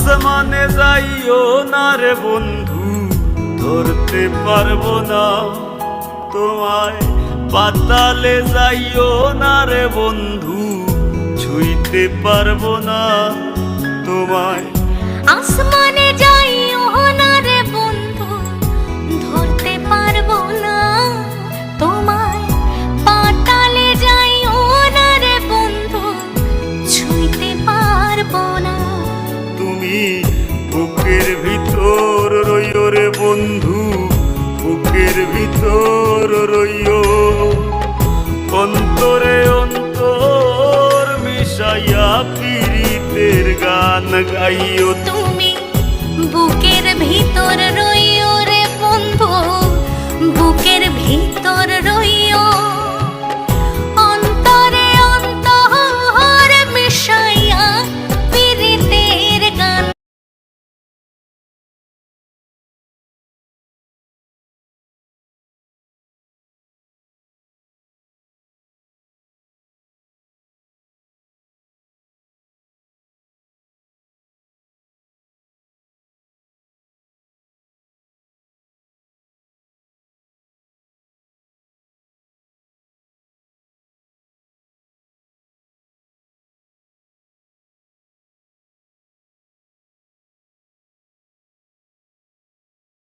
আসমানে যাইও না রে বন্ধু, ধরতে পারবো না তোমায়। পাতালে যাইও না রে বন্ধু, ছুঁইতে পারবো না তোমায়। আসমানে যাইও না রে বন্ধু, ধরতে পারবো না তোমায়। পাতালে যাইও না রে বন্ধু, ছুঁইতে পারবো না। তুমি বুকের ভিতর রইও রে বন্ধু, বুকের ভিতর রইও। অন্তরে অন্তর মিশাইয়া পীড়িতের গান গাইও। তুমি বুকের ভিতর রইও রে বন্ধু, বুকের ভিতর